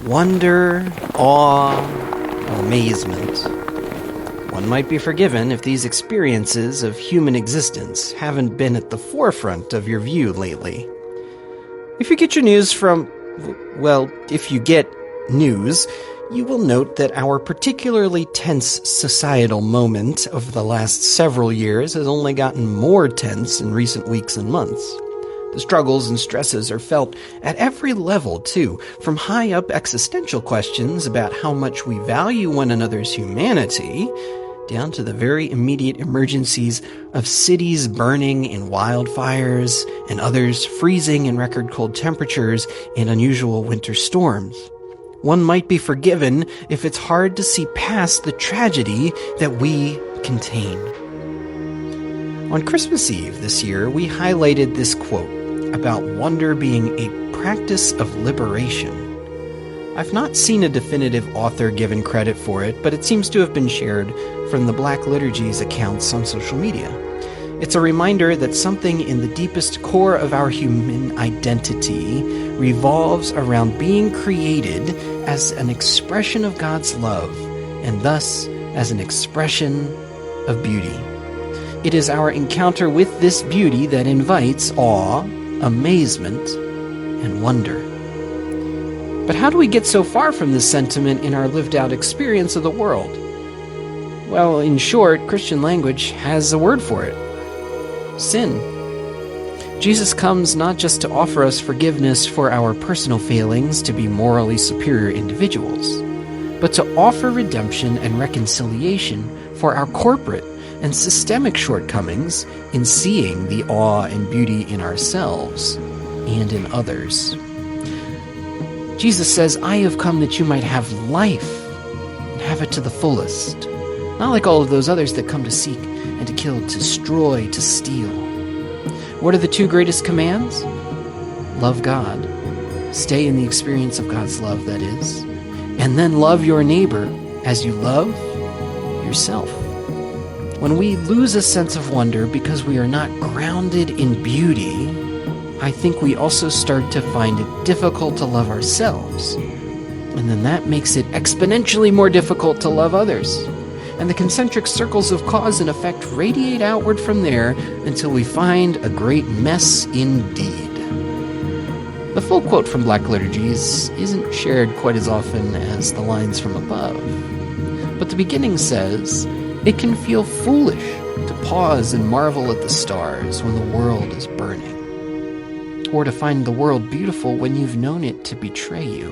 Wonder, awe, amazement. One might be forgiven if these experiences of human existence haven't been at the forefront of your view lately. If you get your news if you get news, you will note that our particularly tense societal moment of the last several years has only gotten more tense in recent weeks and months. The struggles and stresses are felt at every level, too, from high-up existential questions about how much we value one another's humanity, down to the very immediate emergencies of cities burning in wildfires and others freezing in record-cold temperatures and unusual winter storms. One might be forgiven if it's hard to see past the tragedy that we contain. On Christmas Eve this year, we highlighted this quote about wonder being a practice of liberation. I've not seen a definitive author given credit for it, but it seems to have been shared from the Black Liturgy's accounts on social media. It's a reminder that something in the deepest core of our human identity revolves around being created as an expression of God's love, and thus as an expression of beauty. It is our encounter with this beauty that invites awe, amazement, and wonder. But how do we get so far from this sentiment in our lived-out experience of the world? Well, in short, Christian language has a word for it. Sin. Jesus comes not just to offer us forgiveness for our personal failings to be morally superior individuals, but to offer redemption and reconciliation for our corporate and systemic shortcomings in seeing the awe and beauty in ourselves and in others. Jesus says, I have come that you might have life and have it to the fullest. Not like all of those others that come to seek and to kill, to destroy, to steal. What are the two greatest commands? Love God. Stay in the experience of God's love, that is. And then love your neighbor as you love yourself. When we lose a sense of wonder because we are not grounded in beauty, I think we also start to find it difficult to love ourselves. And then that makes it exponentially more difficult to love others. And the concentric circles of cause and effect radiate outward from there until we find a great mess indeed. The full quote from Black Liturgies isn't shared quite as often as the lines from above. But the beginning says, it can feel foolish to pause and marvel at the stars when the world is burning, or to find the world beautiful when you've known it to betray you.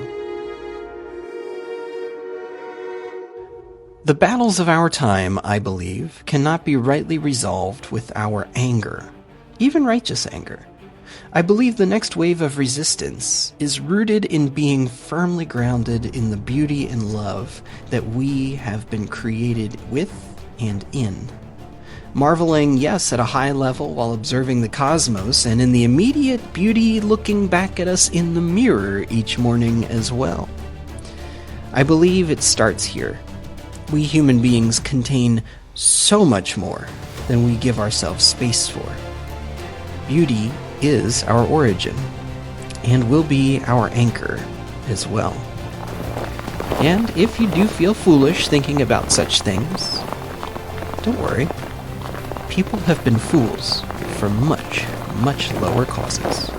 The battles of our time, I believe, cannot be rightly resolved with our anger, even righteous anger. I believe the next wave of resistance is rooted in being firmly grounded in the beauty and love that we have been created with and in. Marveling, yes, at a high level while observing the cosmos, and in the immediate beauty looking back at us in the mirror each morning as well. I believe it starts here. We human beings contain so much more than we give ourselves space for. Beauty is our origin, and will be our anchor as well. And if you do feel foolish thinking about such things, don't worry. People have been fools for much, much lower causes.